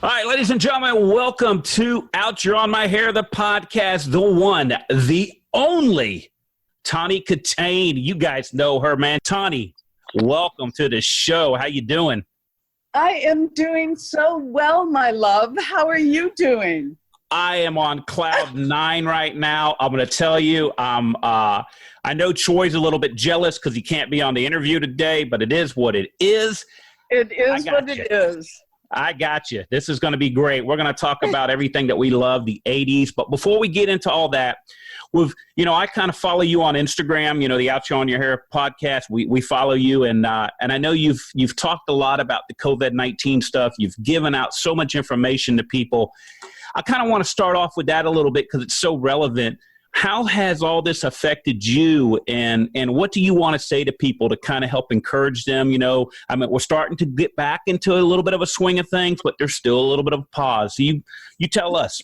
All right, ladies and gentlemen, welcome to Out You're On My Hair, the podcast, the one, the only Tawny Kitaen. You guys know her, man. Tawny, welcome to the show. How you doing? I am doing so well, my love. How are you doing? I am on cloud nine right now. I'm going to tell you, I know Troy's a little bit jealous because he can't be on the interview today, but it is what it is. It is what it is. I got you. This is going to be great. We're going to talk about everything that we love, the 80s. But before we get into all that, I kind of follow you on Instagram, the Out You On Your Hair podcast. We follow you. And I know you've talked a lot about the COVID-19 stuff. You've given out so much information to people. I kind of want to start off with that a little bit because it's so relevant. How has all this affected you, and what do you want to say to people to kind of help encourage them? We're starting to get back into a little bit of a swing of things, but there's still a little bit of a pause. So you tell us.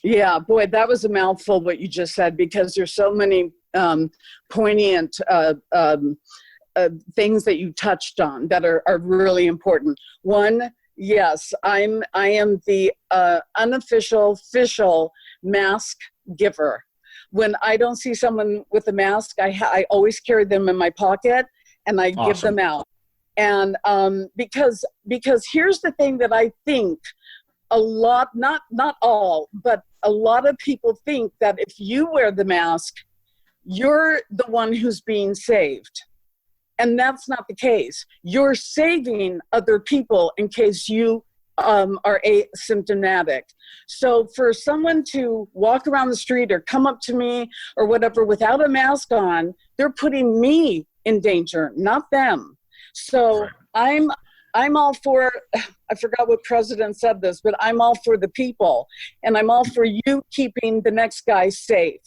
Yeah, boy, that was a mouthful what you just said, because there's so many poignant things that you touched on that are really important. One, yes, I am the official mask giver. When I don't see someone with a mask, I always carry them in my pocket and I Awesome. give them out. And because here's the thing that I think a lot, not all, but a lot of people think that if you wear the mask, you're the one who's being saved. And that's not the case. You're saving other people in case you are asymptomatic. So for someone to walk around the street or come up to me or whatever without a mask on, they're putting me in danger, not them. So I'm all for, I forgot what president said this, but I'm all for the people, and I'm all for you keeping the next guy safe.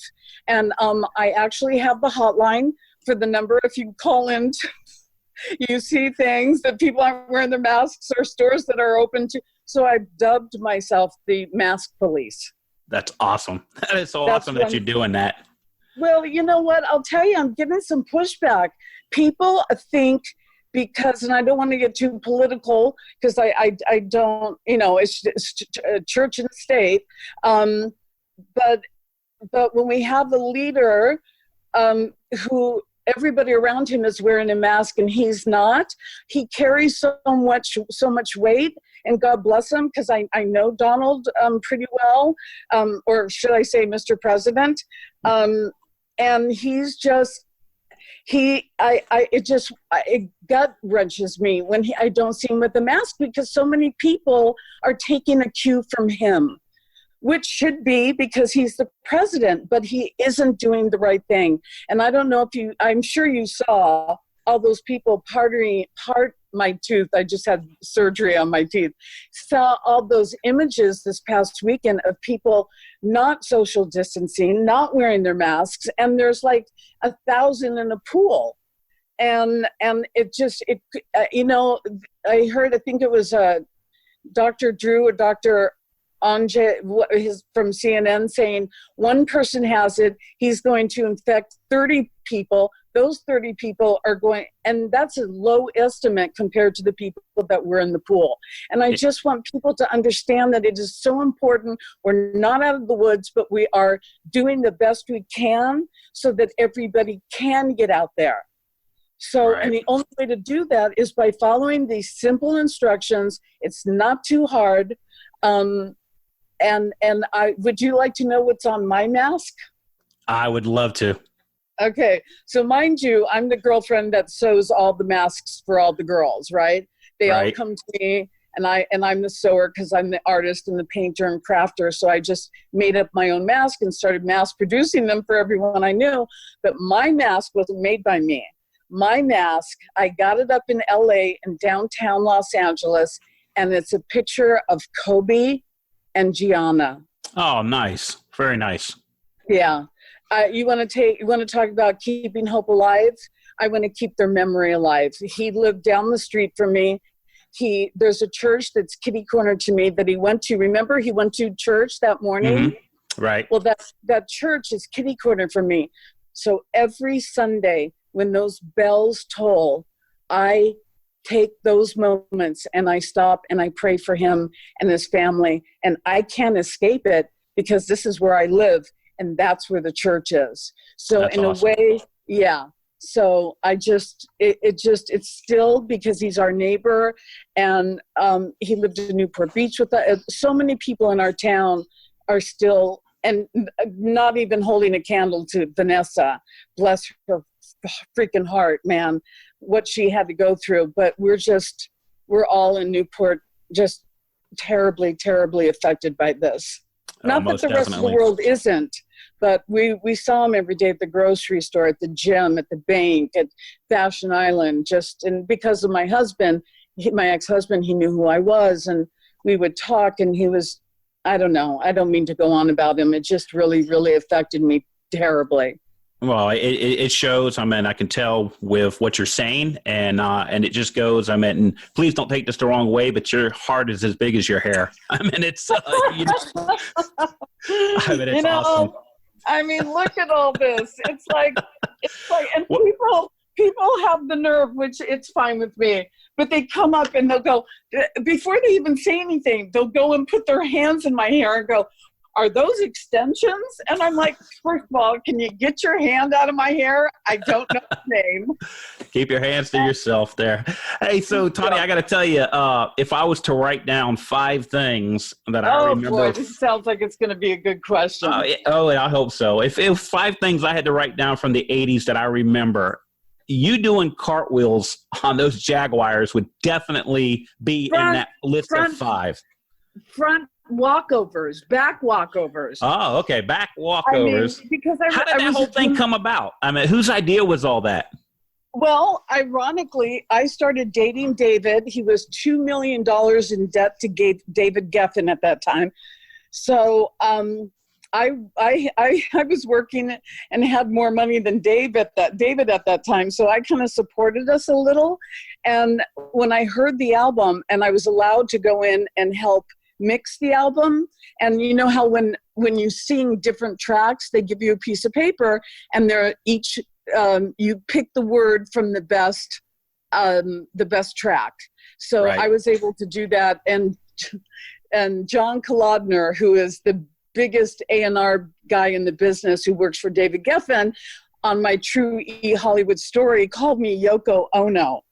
And I actually have the hotline for the number. If you call in, you see things that people aren't wearing their masks or stores that are open to. So I've dubbed myself the mask police. That's awesome. That is so awesome that you're doing that. Well, you know what? I'll tell you, I'm getting some pushback. People think because, and I don't want to get too political because I don't, it's church and state. But when we have a leader who everybody around him is wearing a mask and he's not, he carries so much weight, and God bless him, because I know Donald pretty well, or should I say Mr. President, and he's just, it gut wrenches me when I don't see him with the mask, because so many people are taking a cue from him, which should be because he's the president, but he isn't doing the right thing. And I don't know if I'm sure you saw all those people part my tooth. I just had surgery on my teeth. Saw all those images this past weekend of people not social distancing, not wearing their masks, and there's like 1,000 in a pool. And I heard, I think it was Dr. Drew or Dr. Anje from CNN saying one person has it, he's going to infect 30 people. Those 30 people are going, and that's a low estimate compared to the people that were in the pool. And I just want people to understand that it is so important. We're not out of the woods, but we are doing the best we can so that everybody can get out there. So, And the only way to do that is by following these simple instructions. It's not too hard. Would you like to know what's on my mask? I would love to. Okay, so mind you, I'm the girlfriend that sews all the masks for all the girls, right? They all come to me, and I'm the sewer because I'm the artist and the painter and crafter. So I just made up my own mask and started mass producing them for everyone I knew. But my mask wasn't made by me. My mask, I got it up in LA in downtown Los Angeles, and it's a picture of Kobe and Gianna. Oh, nice. Very nice. Yeah. You want to talk about keeping hope alive? I want to keep their memory alive. He lived down the street from me. There's a church that's kitty corner to me that he went to. Remember, he went to church that morning? Mm-hmm. Right. Well, that church is kitty corner for me. So every Sunday when those bells toll, I take those moments and I stop and I pray for him and his family, and I can't escape it because this is where I live and that's where the church is. So That's in awesome. a way, yeah. So it's still because he's our neighbor, and he lived in Newport Beach with us. So many people in our town are still, and not even holding a candle to Vanessa, bless her freaking heart, man, what she had to go through. But we're all in Newport just terribly, terribly affected by this. Not that the rest of the world isn't, but we saw him every day at the grocery store, at the gym, at the bank, at Fashion Island, and because of my husband, my ex-husband, he knew who I was, and we would talk, and he was, I don't know, I don't mean to go on about him. It just really, really affected me terribly. Well, it shows. I mean, I can tell with what you're saying, and it just goes. I mean, and please don't take this the wrong way, but your heart is as big as your hair. I mean, it's it's awesome. I mean, look at all this. It's like, and people have the nerve, which it's fine with me, but they come up and they'll go, before they even say anything, they'll go and put their hands in my hair and go, are those extensions? And I'm like, first of all, can you get your hand out of my hair? I don't know the name. Keep your hands to yourself there. Hey, so Tawny, I got to tell you, if I was to write down 5 things that I remember. Oh boy, this sounds like it's going to be a good question. I hope so. If 5 things I had to write down from the 80s that I remember, you doing cartwheels on those Jaguars would definitely be in that list of 5. Front walkovers, back walkovers. Oh, okay, back walkovers. I mean, because how did that whole thing come about? I mean, whose idea was all that? Well, ironically, I started dating David. He was $2 million in debt to David Geffen at that time. So I was working and had more money than David at that time. So I kind of supported us a little. And when I heard the album and I was allowed to go in and help mix the album, and you know how when you sing different tracks, they give you a piece of paper and they're each you pick the word from the best track. So right. I was able to do that, and John Kolodner, who is the biggest A&R guy in the business, who works for David Geffen, on my True E Hollywood story, called me Yoko Ono.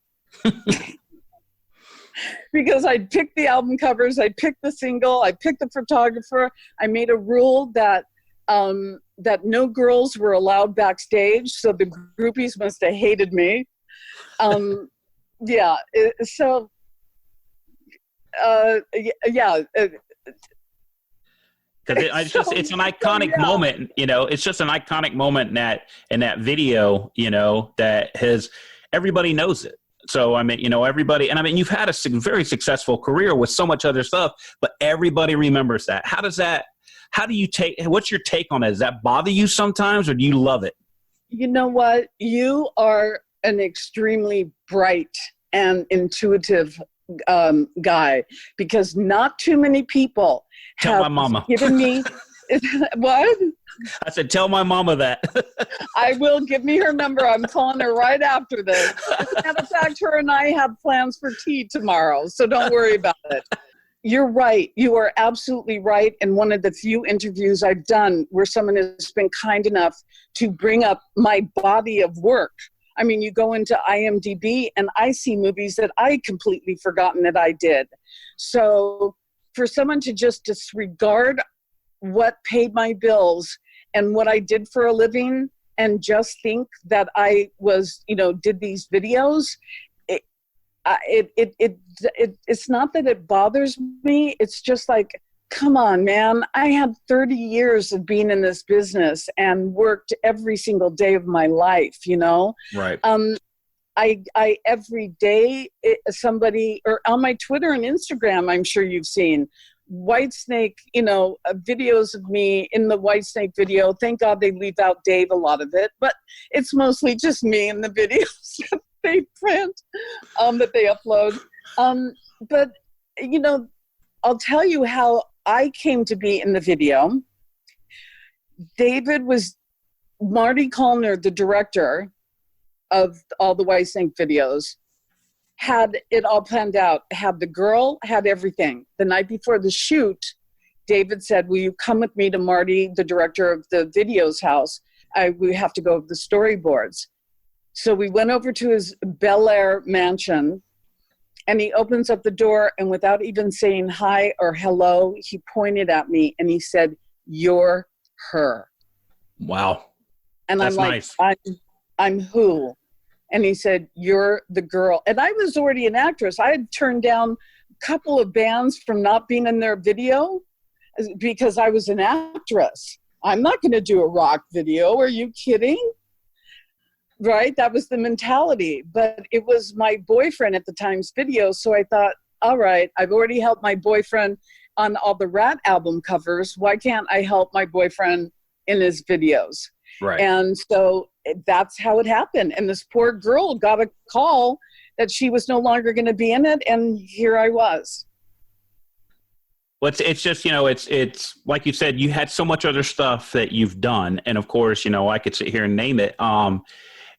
Because I picked the album covers, I picked the single, I picked the photographer. I made a rule that no girls were allowed backstage, so the groupies must have hated me. Yeah. So, yeah. Because it's an iconic moment, you know. It's just an iconic moment in that video, you know, that everybody knows it. So, I mean, you know, everybody, and I mean, you've had a very successful career with so much other stuff, but everybody remembers that. What's your take on it? Does that bother you sometimes, or do you love it? You know what? You are an extremely bright and intuitive guy, because not too many people have my mama. Given me what? I said, tell my mama that. I will. Give me her number. I'm calling her right after this. As a matter of fact, her and I have plans for tea tomorrow, so don't worry about it. You're right. You are absolutely right. And one of the few interviews I've done where someone has been kind enough to bring up my body of work. I mean, you go into IMDb and I see movies that I completely forgotten that I did. So for someone to just disregard what paid my bills and what I did for a living and just think that I was, you know, did these videos, it's not that it bothers me. It's just like, come on, man. I had 30 years of being in this business and worked every single day of my life, you know? Right. I every day, somebody, or on my Twitter and Instagram, I'm sure you've seen Whitesnake, you know, videos of me in the Whitesnake video. Thank God they leave out Dave a lot of it, but it's mostly just me in the videos that they print, that they upload. But, you know, I'll tell you how I came to be in the video. David was Marty Callner, the director of all the Whitesnake videos. had it all planned out, had the girl, had everything. The night before the shoot, David said, will you come with me to Marty, the director of the video's house? We have to go over the storyboards. So we went over to his Bel Air mansion, and he opens up the door, and without even saying hi or hello, he pointed at me and he said, you're her. Wow. And That's I'm like, nice. I'm who? And he said, you're the girl. And I was already an actress. I had turned down a couple of bands from not being in their video because I was an actress. I'm not going to do a rock video. Are you kidding? Right? That was the mentality. But it was my boyfriend at the time's video. So I thought, all right, I've already helped my boyfriend on all the Rat album covers. Why can't I help my boyfriend in his videos? Right. And so that's how it happened. And this poor girl got a call that she was no longer going to be in it. And here I was. Well, it's just, it's like you said, you had so much other stuff that you've done. And of course, I could sit here and name it.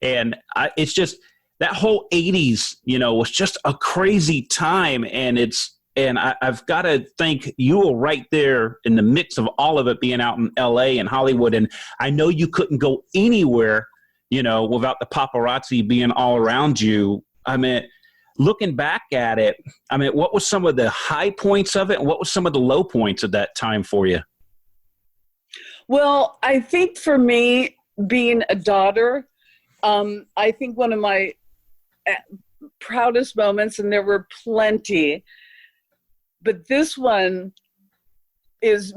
It's just that whole 80s, was just a crazy time. And I've got to think you were right there in the mix of all of it, being out in LA and Hollywood. And I know you couldn't go anywhere, without the paparazzi being all around you. I mean, looking back at it, what was some of the high points of it? And what was some of the low points of that time for you? Well, I think for me, being a daughter, I think one of my proudest moments, and there were plenty, but this one is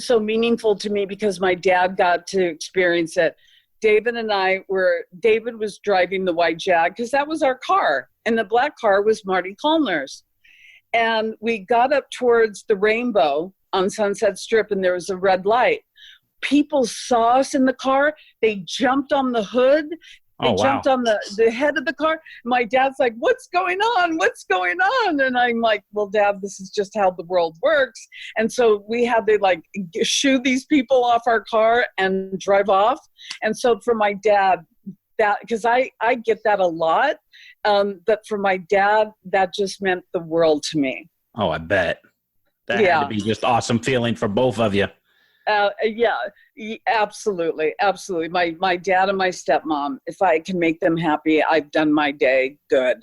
so meaningful to me because my dad got to experience it. David was driving the white Jag because that was our car. And the black car was Marty Callner's. And we got up towards the Rainbow on Sunset Strip and there was a red light. People saw us in the car. They jumped on the hood. They jumped on the head of the car. My dad's like, what's going on? What's going on? And I'm like, well, Dad, this is just how the world works. And so we had to shoo these people off our car and drive off. And so for my dad, that, because I get that a lot, but for my dad, that just meant the world to me. Oh, I bet. That had to be just awesome feeling for both of you. Yeah, absolutely. Absolutely. My dad and my stepmom, if I can make them happy, I've done my day good.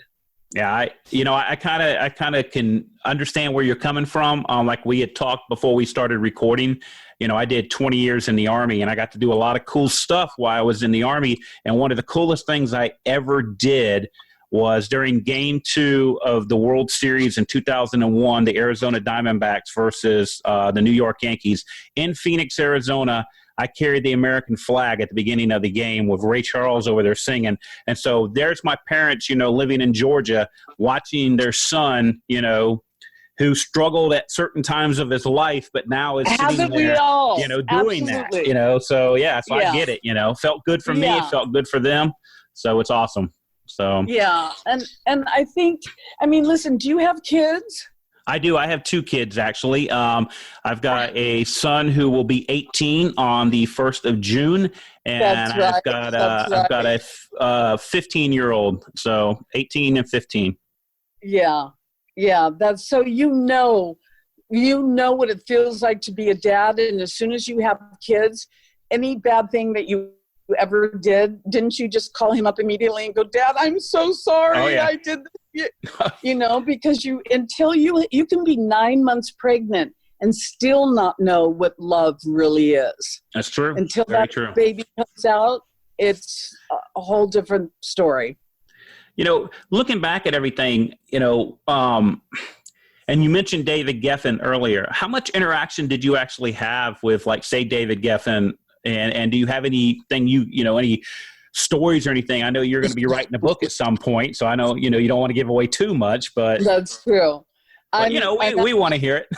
Yeah. I kind of can understand where you're coming from. Like we had talked before we started recording, I did 20 years in the Army and I got to do a lot of cool stuff while I was in the Army. And one of the coolest things I ever did was during Game 2 of the World Series in 2001, the Arizona Diamondbacks versus the New York Yankees. In Phoenix, Arizona, I carried the American flag at the beginning of the game with Ray Charles over there singing. And so there's my parents, living in Georgia, watching their son, who struggled at certain times of his life, but now is sitting there, doing Absolutely. that, So I get it, felt good for me. It felt good for them. So it's awesome. So yeah, and I think, listen, do you have kids? I do. I have two kids actually. I've got a son who will be 18 on the 1st of June, and I've got a 15-year-old. So 18 and 15. Yeah. That's so you know what it feels like to be a dad, and as soon as you have kids, any bad thing that you ever didn't you just call him up immediately and go, Dad, I'm so sorry. Oh, yeah. I did this. Because until you can be 9 months pregnant and still not know what love really is. That's true. Until Very true. Baby comes out, it's a whole different story. Looking back at everything, and you mentioned David Geffen earlier. How much interaction did you actually have with, say, David Geffen? And do you have anything any stories or anything? I know you're going to be writing a book at some point, so I know you don't want to give away too much, but that's true. But, we want to hear it.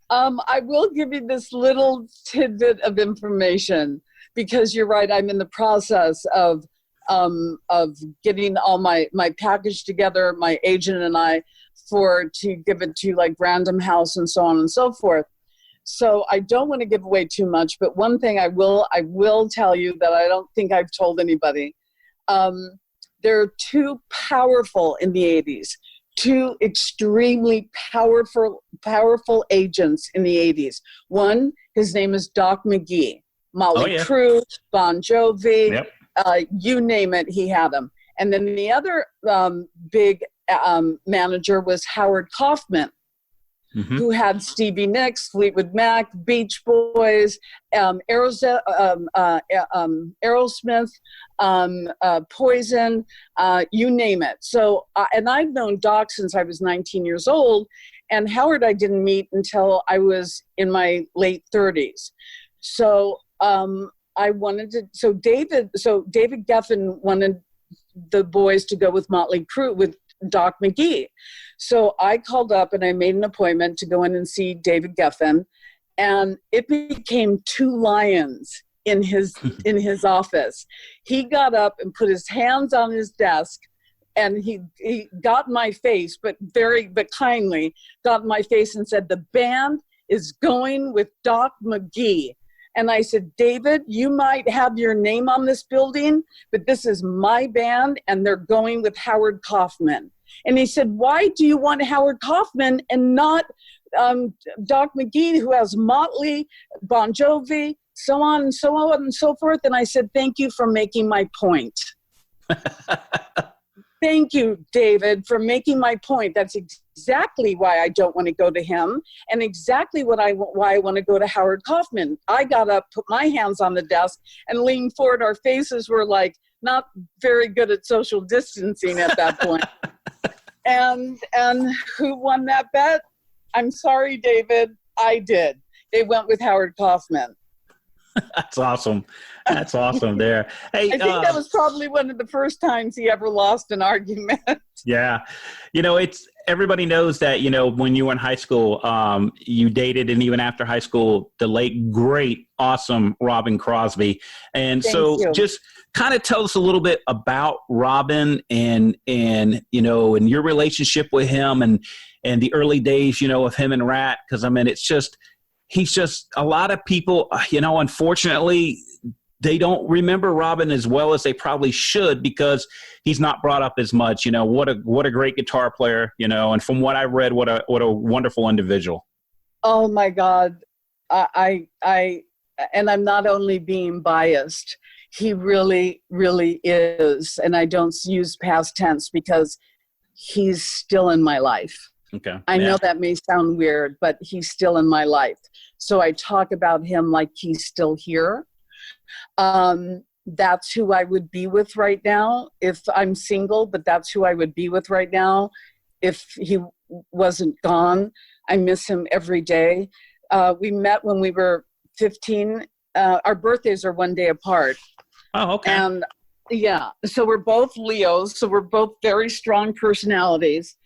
I will give you this little tidbit of information because you're right. I'm in the process of getting all my package together, my agent and I, to give it to Random House and so on and so forth. So I don't want to give away too much, but one thing I will tell you that I don't think I've told anybody. They're two powerful in the 80s, two extremely powerful agents in the 80s. One, his name is Doc McGee. Motley Crue, Bon Jovi, you name it, he had him. And then the other big manager was Howard Kaufman, who had Stevie Nicks, Fleetwood Mac, Beach Boys, Aerosmith, Poison, you name it. So, and I've known Doc since I was 19 years old, and Howard I didn't meet until I was in my late 30s. So David Geffen wanted the boys to go with Motley Crue with Doc McGee. So I called up and I made an appointment to go in and see David Geffen, and it became two lions in his office. He got up and put his hands on his desk, and he got in my face, but kindly got in my face and said, "The band is going with Doc McGee." And I said, "David, you might have your name on this building, but this is my band, and they're going with Howard Kaufman." And he said, "Why do you want Howard Kaufman and not Doc McGee, who has Motley, Bon Jovi, so on and so forth?" And I said, "Thank you for making my point." Thank you, David, for making my point. That's exactly why I don't want to go to him, and exactly why I want to go to Howard Kaufman. I got up, put my hands on the desk, and leaned forward. Our faces were like not very good at social distancing at that point. And who won that bet? I'm sorry, David, I did. They went with Howard Kaufman. That's awesome. That's awesome there. Hey, I think that was probably one of the first times he ever lost an argument. Yeah. It's everybody knows that, when you were in high school, you dated, and even after high school, the late, great, awesome Robin Crosby. And Thank you. Just kind of tell us a little bit about Robin and your relationship with him and the early days, of him and Rat. Because, he's just a lot of people, unfortunately, they don't remember Robin as well as they probably should because he's not brought up as much. What a great guitar player, and from what I read, what a wonderful individual. Oh my God. I and I'm not only being biased, he really, really is. And I don't use past tense because he's still in my life. Okay. I know that may sound weird, but he's still in my life. So I talk about him like he's still here. That's who I would be with right now if I'm single, but that's who I would be with right now if he wasn't gone. I miss him every day. We met when we were 15. Our birthdays are one day apart. Oh, okay. And yeah, so we're both Leos, so we're both very strong personalities.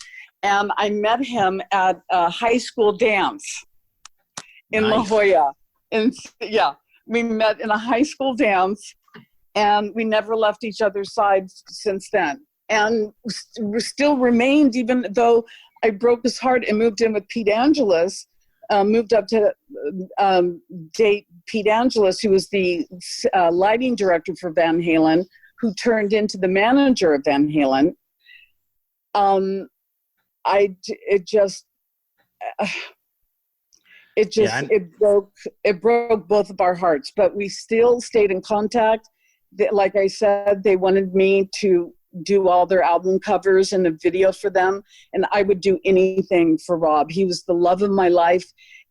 And I met him at a high school dance in La Jolla. And yeah, we met in a high school dance, and we never left each other's sides since then. And we still remained, even though I broke his heart and moved in with Pete Angelis, moved up to date Pete Angelis, who was the lighting director for Van Halen, who turned into the manager of Van Halen. It broke both of our hearts, but we still stayed in contact. Like I said, they wanted me to do all their album covers and a video for them, and I would do anything for Rob. He was the love of my life.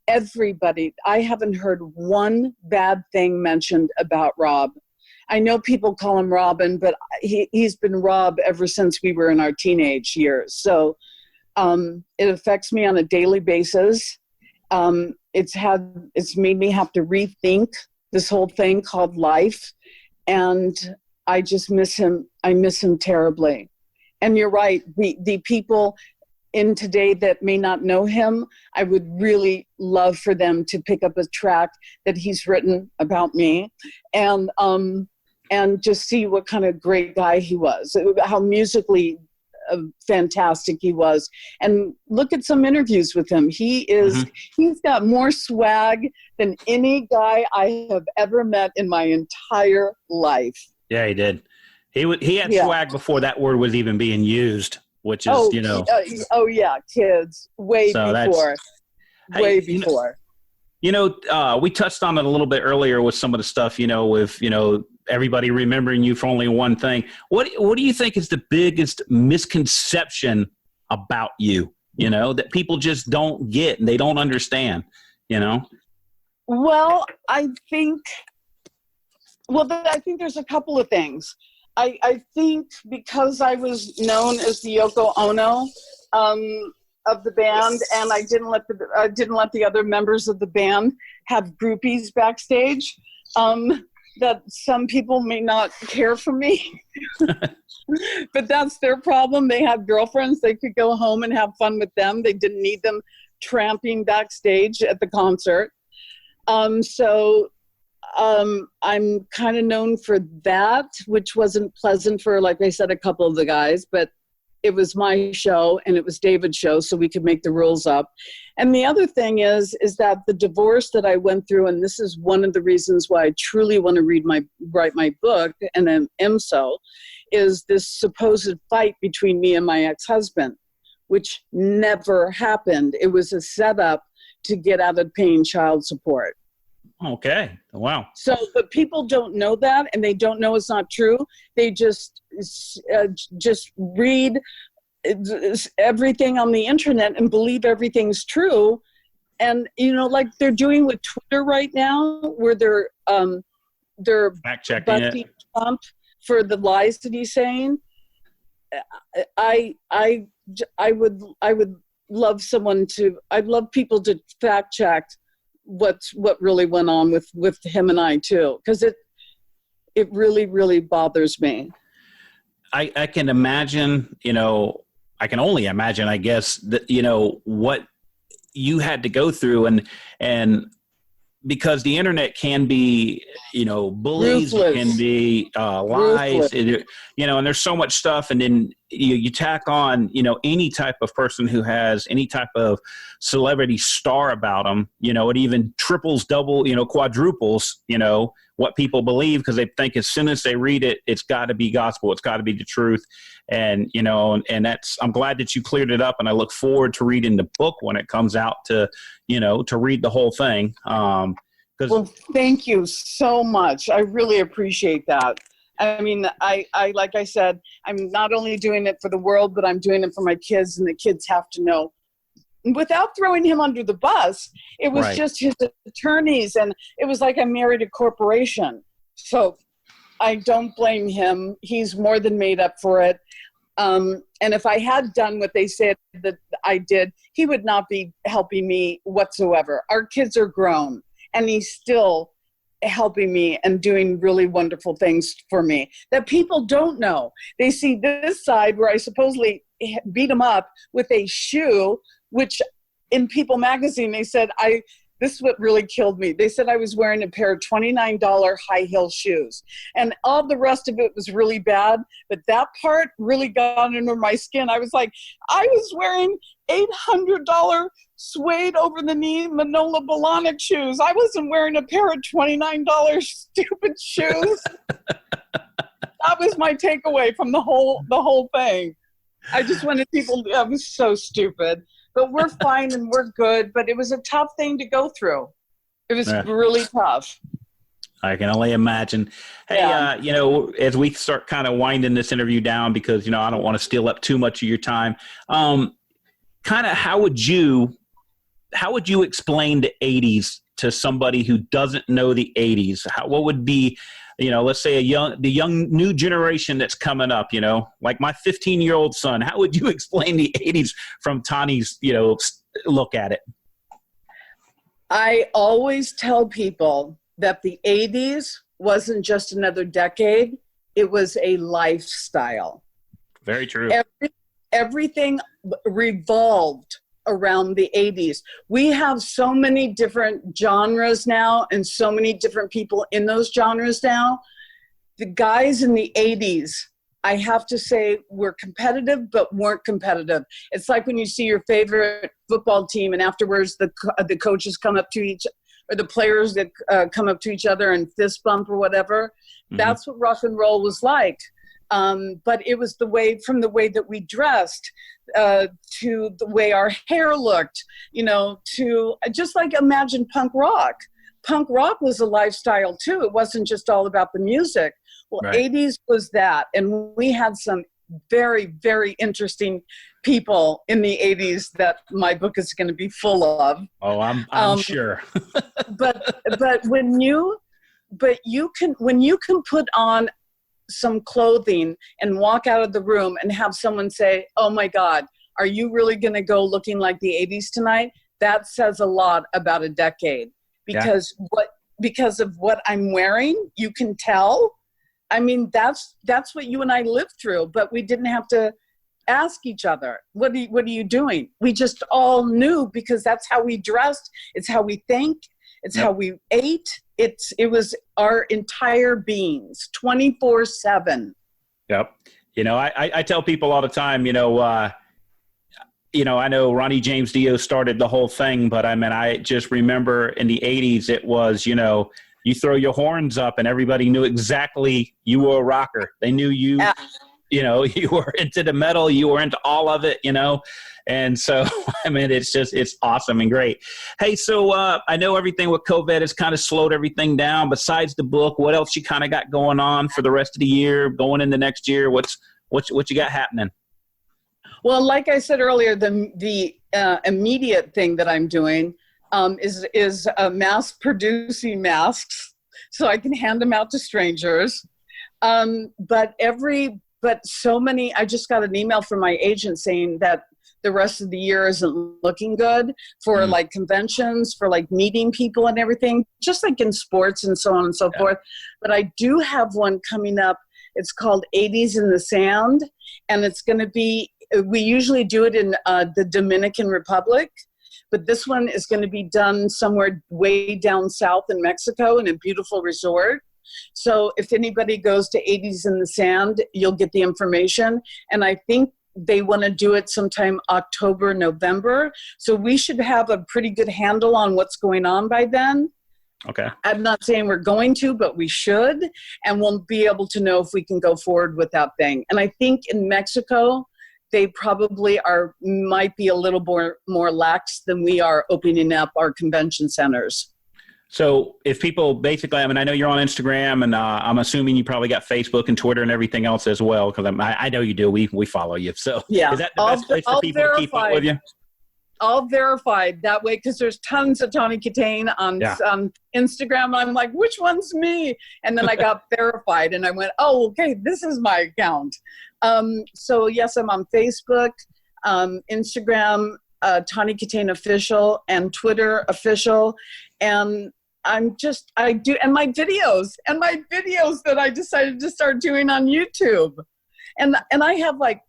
Everybody, I haven't heard one bad thing mentioned about Rob. I know people call him Robin, but he's been Rob ever since we were in our teenage years. So it affects me on a daily basis. It's made me have to rethink this whole thing called life. And I just miss him. I miss him terribly. And you're right. The people in today that may not know him, I would really love for them to pick up a track that he's written about me and just see what kind of great guy he was, how musically fantastic he was. And look at some interviews with him. He's got more swag than any guy I have ever met in my entire life. Yeah, he did. He had Yeah. swag before that word was even being used, which is, Oh yeah, kids, way so before, hey, way before. We touched on it a little bit earlier with some of the stuff, with, everybody remembering you for only one thing. What do you think is the biggest misconception about you, that people just don't get and they don't understand, Well, I think there's a couple of things. I think because I was known as the Yoko Ono of the band, and I didn't let the other members of the band have groupies backstage, that some people may not care for me. But that's their problem. They had girlfriends. They could go home and have fun with them. They didn't need them tramping backstage at the concert. I'm kind of known for that, which wasn't pleasant for, like I said, a couple of the guys, but it was my show and it was David's show, so we could make the rules up. And the other thing is that the divorce that I went through, and this is one of the reasons why I truly want to write my book, and then am so, is this supposed fight between me and my ex-husband, which never happened. It was a setup to get out of paying child support. Okay. Wow. So, but people don't know that, and they don't know it's not true. They just read everything on the internet and believe everything's true. And, like they're doing with Twitter right now, where they're fact checking busting Trump for the lies that he's saying. I would love I'd love people to fact check what really went on with him and I too, because it really, really bothers me. I can imagine, I can only imagine, I guess, that, what you had to go through, and because the internet can be, bullies, it can be lies, and there's so much stuff. And then you tack on, any type of person who has any type of celebrity star about them, it even triples, double, quadruples, what people believe, because they think as soon as they read it, it's got to be gospel. It's got to be the truth. And, and I'm glad that you cleared it up, and I look forward to reading the book when it comes out to read the whole thing. Well, thank you so much. I really appreciate that. I mean, I like I said, I'm not only doing it for the world, but I'm doing it for my kids, and the kids have to know. Without throwing him under the bus, it was Right. just his attorneys, and it was like I married a corporation. So I don't blame him. He's more than made up for it. And if I had done what they said that I did, he would not be helping me whatsoever. Our kids are grown, and he's still helping me and doing really wonderful things for me that people don't know. They see this side where I supposedly beat him up with a shoe, which in People magazine, they said, this is what really killed me. They said I was wearing a pair of $29 high heel shoes, and all the rest of it was really bad. But that part really got under my skin. I was like, I was wearing $800 suede over the knee Manola Blahnik shoes. I wasn't wearing a pair of $29 stupid shoes. That was my takeaway from the whole thing. I just wanted people, that was so stupid. But we're fine and we're good. But it was a tough thing to go through. It was really tough. I can only imagine. Hey, as we start kind of winding this interview down, because, I don't want to steal up too much of your time, kind of how would you explain the 80s to somebody who doesn't know the 80s? What would be, let's say the young new generation that's coming up, like my 15-year-old son, how would you explain the 80s from Tawny's, look at it? I always tell people that the 80s wasn't just another decade. It was a lifestyle. Very true. Everything revolved around the 80s. We have so many different genres now and so many different people in those genres now. The guys in the 80s, I have to say, were competitive but weren't competitive. It's like when you see your favorite football team and afterwards the coaches come up to or the players that come up to each other and fist bump or whatever. Mm-hmm. That's what rock and roll was like. But it was from the way that we dressed, to the way our hair looked, to just like imagine punk rock. Punk rock was a lifestyle too. It wasn't just all about the music. Well, Right. 80s was that. And we had some very, very interesting people in the 80s that my book is going to be full of. Oh, I'm sure. but when you can put on some clothing and walk out of the room and have someone say, "Oh my God, are you really going to go looking like the 80s tonight?" That says a lot about a decade, because of what I'm wearing, you can tell. I mean, that's what you and I lived through, but we didn't have to ask each other, what are you doing? We just all knew, because that's how we dressed. It's how we think. It's how we ate. It was our entire beings, 24/7. Yep. I tell people all the time, I know Ronnie James Dio started the whole thing, but I just remember in the 80s, it was, you throw your horns up and everybody knew exactly you were a rocker. They knew you, you were into the metal, you were into all of it, And so, it's awesome and great. Hey, so I know everything with COVID has kind of slowed everything down. Besides the book, what else you kind of got going on for the rest of the year, going into next year? What you got happening? Well, like I said earlier, the immediate thing that I'm doing is mass producing masks, so I can hand them out to strangers. But so many. I just got an email from my agent saying that the rest of the year isn't looking good for like conventions, for like meeting people and everything, just like in sports and so on and so forth. But I do have one coming up. It's called 80s in the Sand, and it's going to be, we usually do it in the Dominican Republic, but this one is going to be done somewhere way down south in Mexico in a beautiful resort. So if anybody goes to 80s in the Sand, you'll get the information. And I think they want to do it sometime October, November. So we should have a pretty good handle on what's going on by then. Okay. I'm not saying we're going to, but we should. And we'll be able to know if we can go forward with that thing. And I think in Mexico, they probably might be a little more lax than we are opening up our convention centers. So if people basically, I know you're on Instagram, and I'm assuming you probably got Facebook and Twitter and everything else as well, because I know you do. We follow you. So yeah, is that the best place for people to keep up with you? All verified that way, because there's tons of Tawny Kitaen on Instagram. I'm like, which one's me? And then I got verified, and I went, oh, okay, this is my account. So yes, I'm on Facebook, Instagram, Tawny Kitaen Official, and Twitter Official, and and my videos that I decided to start doing on YouTube, and I have like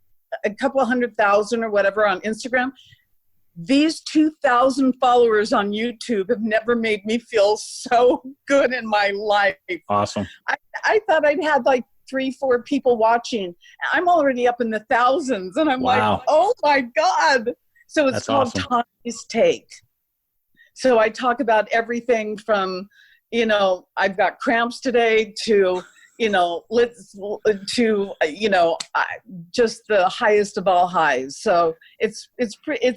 a couple 100,000 or whatever on Instagram. These 2,000 followers on YouTube have never made me feel so good in my life. Awesome. I thought I'd had like 3-4 people watching. I'm already up in the thousands, and I'm like, oh my God. So it's called awesome. Tawny's Take. So I talk about everything from, I've got cramps today to, just the highest of all highs. So it's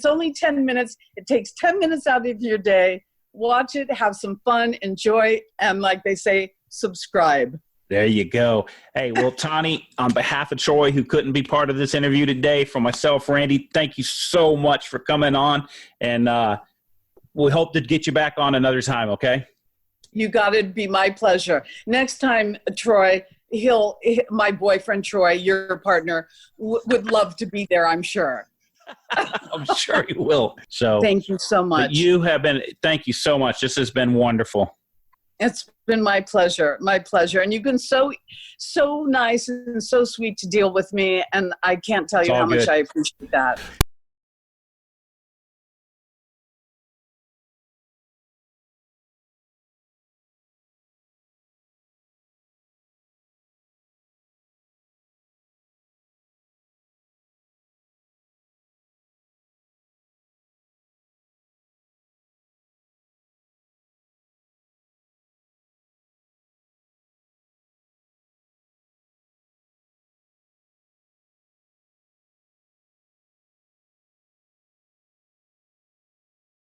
only 10 minutes. It takes 10 minutes out of your day. Watch it, have some fun, enjoy, and like they say, subscribe. There you go. Hey, well, Tawny, on behalf of Troy, who couldn't be part of this interview today, for myself, Randy, thank you so much for coming on, and we hope to get you back on another time, okay? You got it. Be my pleasure. Next time, Troy, my boyfriend, Troy, your partner, would love to be there, I'm sure. I'm sure you will. So thank you so much. Thank you so much. This has been wonderful. It's been my pleasure. My pleasure. And you've been so nice and so sweet to deal with me. And I can't tell you how much I appreciate that.